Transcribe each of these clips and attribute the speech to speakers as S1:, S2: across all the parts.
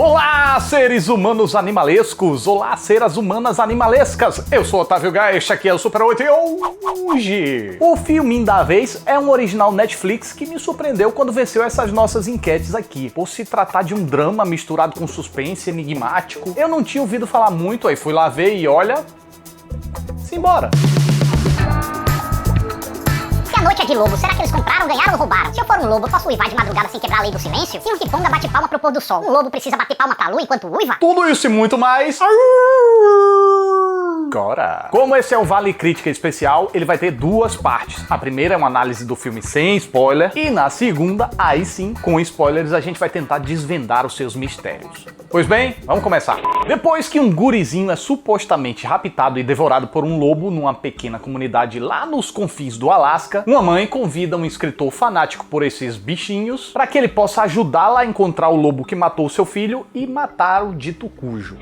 S1: Olá, seres humanos animalescos! Olá, seras humanas animalescas! Eu sou Otávio Gaia, este aqui é o Super 8 e hoje... O filminho da vez é um original Netflix que me surpreendeu quando venceu essas nossas enquetes aqui. Por se tratar de um drama misturado com suspense enigmático, eu não tinha ouvido falar muito, aí fui lá ver e olha... Simbora!
S2: A noite é de lobo, será que eles compraram, ganharam ou roubaram? Se eu for um lobo, eu posso uivar de madrugada sem quebrar a lei do silêncio? Se um riponga bate palma pro pôr do sol, um lobo precisa bater palma pra lua enquanto uiva?
S1: Tudo isso e muito mais... Agora! Como esse é o Vale Crítica Especial, ele vai ter duas partes. A primeira é uma análise do filme sem spoiler, e na segunda, aí sim, com spoilers, a gente vai tentar desvendar os seus mistérios. Pois bem, vamos começar. Depois que um gurizinho é supostamente raptado e devorado por um lobo numa pequena comunidade lá nos confins do Alasca, uma mãe convida um escritor fanático por esses bichinhos para que ele possa ajudá-la a encontrar o lobo que matou seu filho e matar o dito cujo.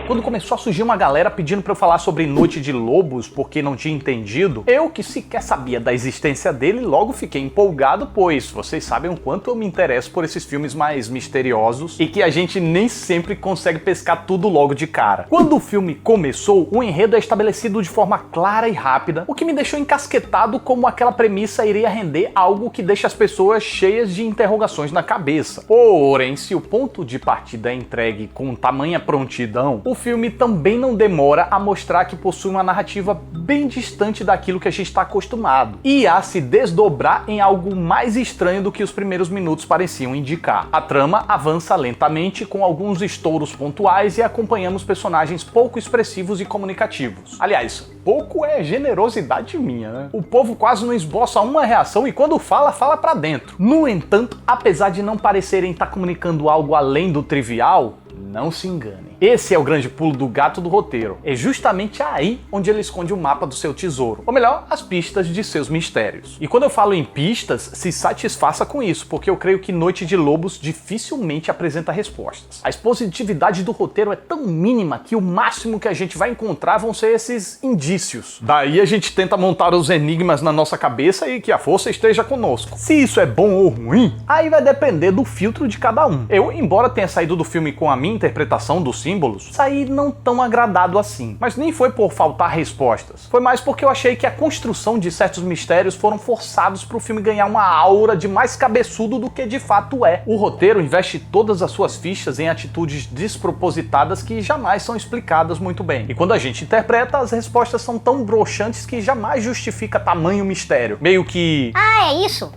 S1: Quando começou a surgir uma galera pedindo pra eu falar sobre Noite de Lobos porque não tinha entendido, eu que sequer sabia da existência dele logo fiquei empolgado, pois vocês sabem o quanto eu me interesso por esses filmes mais misteriosos e que a gente nem sempre consegue pescar tudo logo de cara. Quando o filme começou, o enredo é estabelecido de forma clara e rápida, o que me deixou encasquetado como aquela premissa iria render algo que deixa as pessoas cheias de interrogações na cabeça. Porém, se o ponto de partida é entregue com tamanha prontidão, o filme também não demora a mostrar que possui uma narrativa bem distante daquilo que a gente está acostumado e a se desdobrar em algo mais estranho do que os primeiros minutos pareciam indicar. A trama avança lentamente com alguns estouros pontuais e acompanhamos personagens pouco expressivos e comunicativos. Aliás, pouco é generosidade minha, né? O povo quase não esboça uma reação e quando fala, fala pra dentro. No entanto, apesar de não parecerem estar comunicando algo além do trivial, não se engane. Esse é o grande pulo do gato do roteiro. É justamente aí onde ele esconde o mapa do seu tesouro. Ou melhor, as pistas de seus mistérios. E quando eu falo em pistas, se satisfaça com isso, porque eu creio que Noite de Lobos dificilmente apresenta respostas. A expositividade do roteiro é tão mínima que o máximo que a gente vai encontrar vão ser esses indícios. Daí a gente tenta montar os enigmas na nossa cabeça e que a força esteja conosco. Se isso é bom ou ruim, aí vai depender do filtro de cada um. Eu, embora tenha saído do filme com a minha interpretação dos símbolos, saí não tão agradado assim. Mas nem foi por faltar respostas. Foi mais porque eu achei que a construção de certos mistérios foram forçados para o filme ganhar uma aura de mais cabeçudo do que de fato é. O roteiro investe todas as suas fichas em atitudes despropositadas que jamais são explicadas muito bem. E quando a gente interpreta, as respostas são tão broxantes que jamais justifica tamanho mistério. Meio que...
S2: Ah, é isso?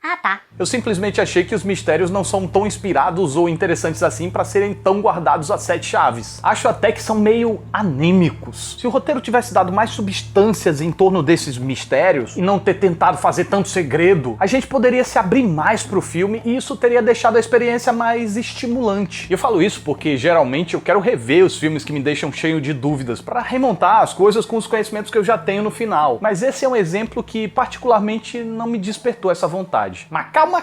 S2: Ah, tá.
S1: Eu simplesmente achei que os mistérios não são tão inspirados ou interessantes assim para serem tão guardados a 7 chaves. Acho até que são meio anêmicos. Se o roteiro tivesse dado mais substâncias em torno desses mistérios e não ter tentado fazer tanto segredo, a gente poderia se abrir mais pro filme e isso teria deixado a experiência mais estimulante. E eu falo isso porque geralmente eu quero rever os filmes que me deixam cheio de dúvidas para remontar as coisas com os conhecimentos que eu já tenho no final. Mas esse é um exemplo que particularmente não me despertou essa vontade. Mas calma,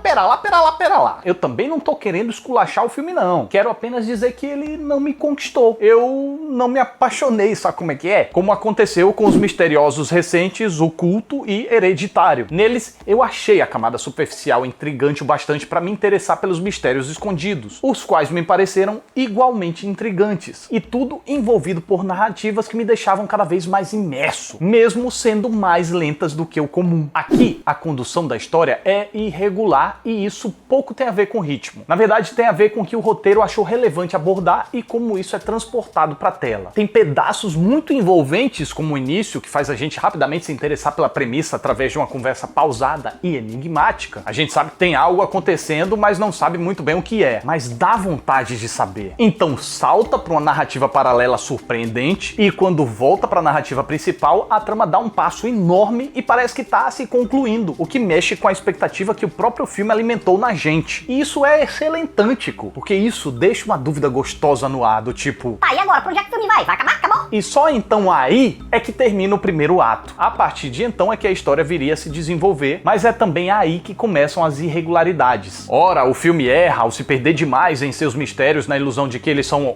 S1: pera lá. Eu também não tô querendo esculachar o filme não. Quero apenas dizer que ele não me conquistou. Eu não me apaixonei, sabe como é que é? Como aconteceu com os misteriosos recentes O Culto e Hereditário. Neles, eu achei a camada superficial intrigante o bastante para me interessar pelos mistérios escondidos, os quais me pareceram igualmente intrigantes. E tudo envolvido por narrativas que me deixavam cada vez mais imerso, mesmo sendo mais lentas do que o comum. Aqui, a condução da história é irregular e isso pouco tem a ver com ritmo. Na verdade, tem a ver com o que o roteiro achou relevante abordar e como isso é transportado para a tela. Tem pedaços muito envolventes, como o início, que faz a gente rapidamente se interessar pela premissa através de uma conversa pausada e enigmática. A gente sabe que tem algo acontecendo, mas não sabe muito bem o que é. Mas dá vontade de saber. Então salta para uma narrativa paralela surpreendente e quando volta para a narrativa principal, a trama dá um passo enorme e parece que está se concluindo, o que mexe com a expectativa que o próprio filme alimentou na gente. E isso é excelentântico, porque isso deixa uma dúvida gostosa no ar, do tipo...
S2: Tá, e agora? Pra onde é que o filme vai? Vai acabar? Acabou?
S1: E só então aí é que termina o primeiro ato. A partir de então é que a história viria a se desenvolver, mas é também aí que começam as irregularidades. Ora, o filme erra ao se perder demais em seus mistérios na ilusão de que eles são,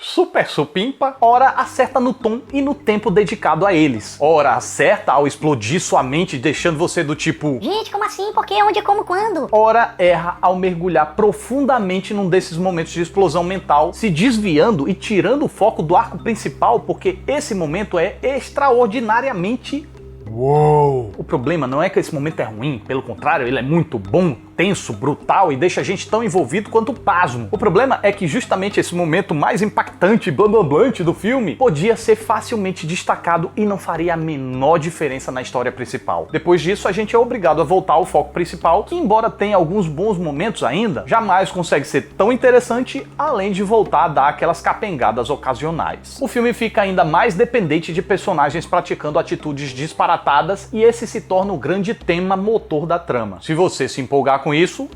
S1: super supimpa, ora acerta no tom e no tempo dedicado a eles. Ora acerta ao explodir sua mente, deixando você do tipo...
S2: Gente, como assim? Por quê? Onde? Como? Quando?
S1: Ora erra ao mergulhar profundamente num desses momentos de explosão mental, se desviando e tirando o foco do arco principal, porque esse momento é extraordinariamente... Uou! O problema não é que esse momento é ruim, pelo contrário, ele é muito bom, tenso, brutal e deixa a gente tão envolvido quanto pasmo. O problema é que justamente esse momento mais impactante e blamblante do filme podia ser facilmente destacado e não faria a menor diferença na história principal. Depois disso, a gente é obrigado a voltar ao foco principal, que embora tenha alguns bons momentos ainda, jamais consegue ser tão interessante, além de voltar a dar aquelas capengadas ocasionais. O filme fica ainda mais dependente de personagens praticando atitudes disparatadas e esse se torna o grande tema motor da trama. Se você se empolgar com isso,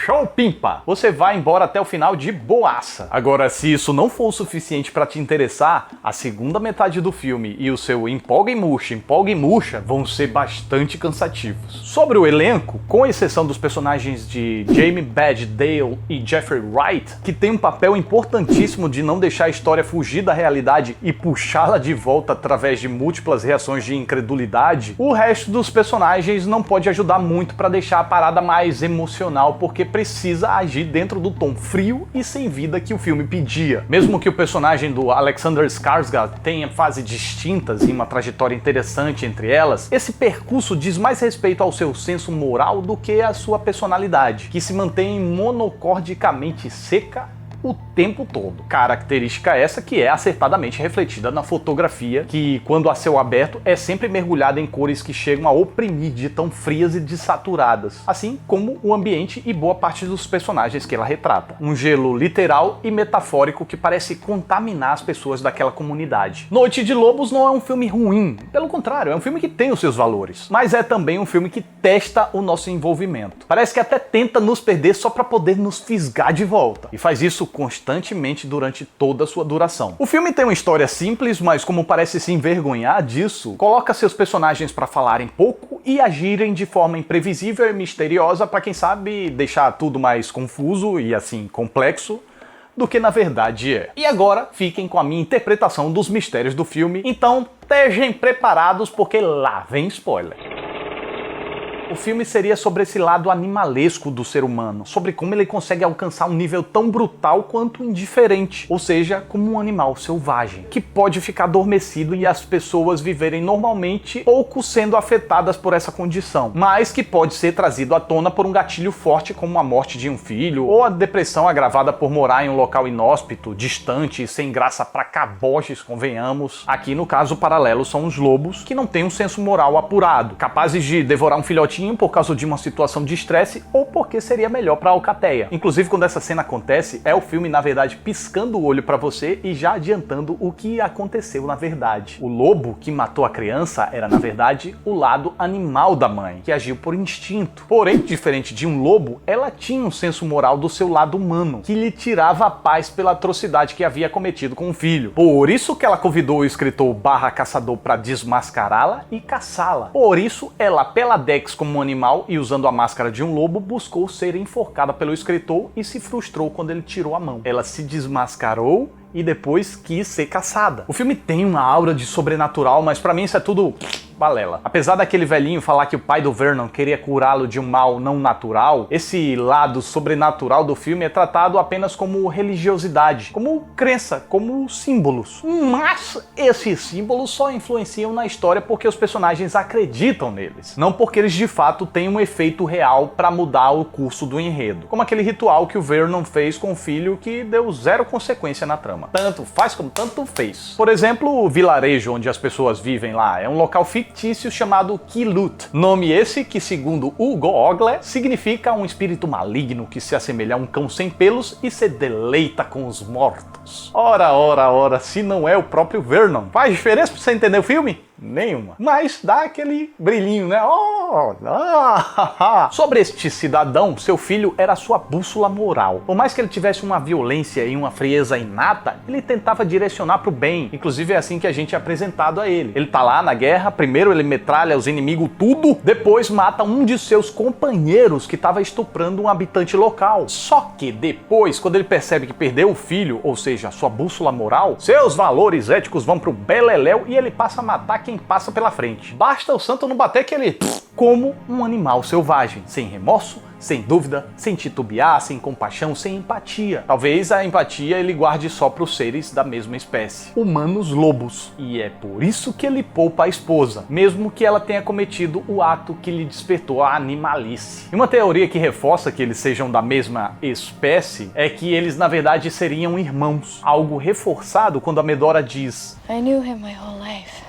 S1: show pimpa! Você vai embora até o final de boaça. Agora, se isso não for o suficiente para te interessar, a segunda metade do filme e o seu empolga e murcha vão ser bastante cansativos. Sobre o elenco, com exceção dos personagens de Jamie Badge Dale e Jeffrey Wright, que tem um papel importantíssimo de não deixar a história fugir da realidade e puxá-la de volta através de múltiplas reações de incredulidade, o resto dos personagens não pode ajudar muito para deixar a parada mais emocional, porque precisa agir dentro do tom frio e sem vida que o filme pedia. Mesmo que o personagem do Alexander Skarsgård tenha fases distintas e uma trajetória interessante entre elas, esse percurso diz mais respeito ao seu senso moral do que à sua personalidade, que se mantém monocordicamente seca o tempo todo. Característica essa que é acertadamente refletida na fotografia, que, quando a céu aberto, é sempre mergulhada em cores que chegam a oprimir de tão frias e desaturadas, assim como o ambiente e boa parte dos personagens que ela retrata. Um gelo literal e metafórico que parece contaminar as pessoas daquela comunidade. Noite de Lobos não é um filme ruim, pelo contrário, é um filme que tem os seus valores, mas é também um filme que testa o nosso envolvimento. Parece que até tenta nos perder só para poder nos fisgar de volta, e faz isso constantemente durante toda a sua duração. O filme tem uma história simples, mas como parece se envergonhar disso, coloca seus personagens para falarem pouco e agirem de forma imprevisível e misteriosa para, quem sabe, deixar tudo mais confuso e assim complexo do que na verdade é. E agora fiquem com a minha interpretação dos mistérios do filme, então estejam preparados porque lá vem spoiler. O filme seria sobre esse lado animalesco do ser humano, sobre como ele consegue alcançar um nível tão brutal quanto indiferente, ou seja, como um animal selvagem, que pode ficar adormecido e as pessoas viverem normalmente, pouco sendo afetadas por essa condição, mas que pode ser trazido à tona por um gatilho forte como a morte de um filho, ou a depressão agravada por morar em um local inóspito, distante e sem graça pra caboches, convenhamos. Aqui no caso paralelo são os lobos, que não têm um senso moral apurado, capazes de devorar um filhotinho por causa de uma situação de estresse ou porque seria melhor para a alcateia. Inclusive, quando essa cena acontece, é o filme, na verdade, piscando o olho para você e já adiantando o que aconteceu na verdade. O lobo que matou a criança era, na verdade, o lado animal da mãe, que agiu por instinto. Porém, diferente de um lobo, ela tinha um senso moral do seu lado humano, que lhe tirava a paz pela atrocidade que havia cometido com o filho. Por isso que ela convidou o escritor / caçador para desmascará-la e caçá-la. Por isso, ela, pela Dex como um animal e usando a máscara de um lobo, buscou ser enforcada pelo escritor e se frustrou quando ele tirou a mão. Ela se desmascarou e depois quis ser caçada. O filme tem uma aura de sobrenatural, mas pra mim isso é tudo balela. Apesar daquele velhinho falar que o pai do Vernon queria curá-lo de um mal não natural, esse lado sobrenatural do filme é tratado apenas como religiosidade, como crença, como símbolos. Mas esses símbolos só influenciam na história porque os personagens acreditam neles, não porque eles de fato têm um efeito real para mudar o curso do enredo, como aquele ritual que o Vernon fez com o filho que deu zero consequência na trama. Tanto faz como tanto fez. Por exemplo, o vilarejo onde as pessoas vivem lá é um local fictício chamado Kilut. Nome esse que, segundo Hugo Ogler, significa um espírito maligno que se assemelha a um cão sem pelos e se deleita com os mortos. Ora, se não é o próprio Vernon. Faz diferença pra você entender o filme? Nenhuma. Mas dá aquele brilhinho, né? Sobre este cidadão, seu filho era sua bússola moral. Por mais que ele tivesse uma violência e uma frieza inata, ele tentava direcionar pro bem. Inclusive é assim que a gente é apresentado a ele. Ele tá lá na guerra, primeiro ele metralha os inimigos tudo, depois mata um de seus companheiros que estava estuprando um habitante local. Só que depois, quando ele percebe que perdeu o filho, ou seja, a sua bússola moral, seus valores éticos vão pro beleléu e ele passa a matar quem passa pela frente. Basta o santo não bater que ele... como um animal selvagem, sem remorso, sem dúvida, sem titubear, sem compaixão, sem empatia. Talvez a empatia ele guarde só para os seres da mesma espécie, humanos lobos. E é por isso que ele poupa a esposa, mesmo que ela tenha cometido o ato que lhe despertou a animalice. E uma teoria que reforça que eles sejam da mesma espécie é que eles na verdade seriam irmãos. Algo reforçado quando a Medora diz:
S3: I knew him my whole life.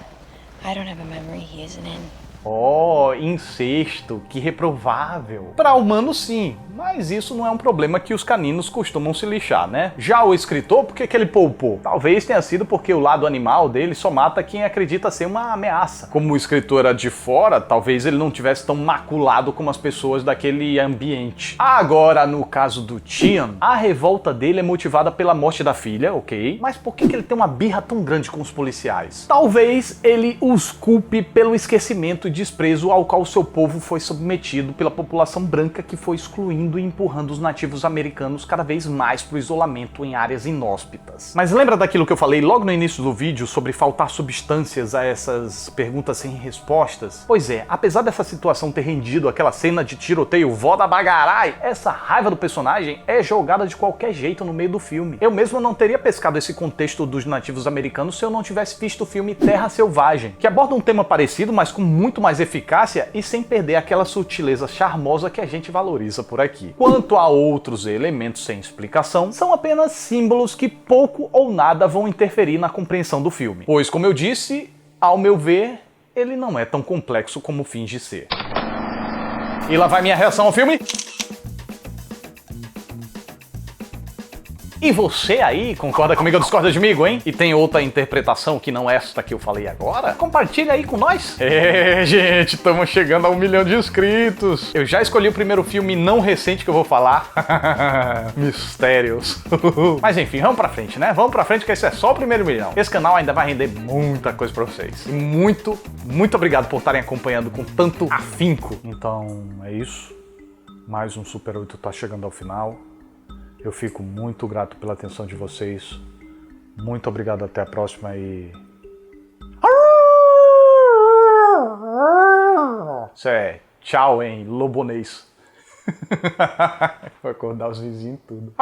S3: I don't have a memory he isn't in.
S1: Oh, incesto, que reprovável. Para humanos sim, mas isso não é um problema que os caninos costumam se lixar, né? Já o escritor, por que ele poupou? Talvez tenha sido porque o lado animal dele só mata quem acredita ser uma ameaça. Como o escritor era de fora, talvez ele não tivesse tão maculado como as pessoas daquele ambiente. Agora, no caso do Tian, a revolta dele é motivada pela morte da filha, ok? Mas por que ele tem uma birra tão grande com os policiais? Talvez ele os culpe pelo esquecimento e desprezo ao qual seu povo foi submetido pela população branca que foi excluindo e empurrando os nativos americanos cada vez mais para o isolamento em áreas inóspitas. Mas lembra daquilo que eu falei logo no início do vídeo sobre faltar substâncias a essas perguntas sem respostas? Pois é, apesar dessa situação ter rendido aquela cena de tiroteio vó da bagarai, essa raiva do personagem é jogada de qualquer jeito no meio do filme. Eu mesmo não teria pescado esse contexto dos nativos americanos se eu não tivesse visto o filme Terra Selvagem, que aborda um tema parecido, mas com muito mais eficácia e sem perder aquela sutileza charmosa que a gente valoriza por aqui. Quanto a outros elementos sem explicação, são apenas símbolos que pouco ou nada vão interferir na compreensão do filme. Pois, como eu disse, ao meu ver, ele não é tão complexo como finge ser. E lá vai minha reação ao filme. E você aí, concorda comigo ou discorda comigo, hein? E tem outra interpretação que não esta que eu falei agora? Compartilha aí com nós. Gente, estamos chegando a 1 milhão de inscritos. Eu já escolhi o primeiro filme não recente que eu vou falar. Mistérios. Mas enfim, vamos pra frente, né? Vamos pra frente que esse é só o primeiro milhão. Esse canal ainda vai render muita coisa pra vocês. E muito obrigado por estarem acompanhando com tanto afinco. Então, é isso. Mais um Super 8 tá chegando ao final. Eu fico muito grato pela atenção de vocês. Muito obrigado, até a próxima e... Isso é tchau em lobonês. Vou acordar os vizinhos tudo.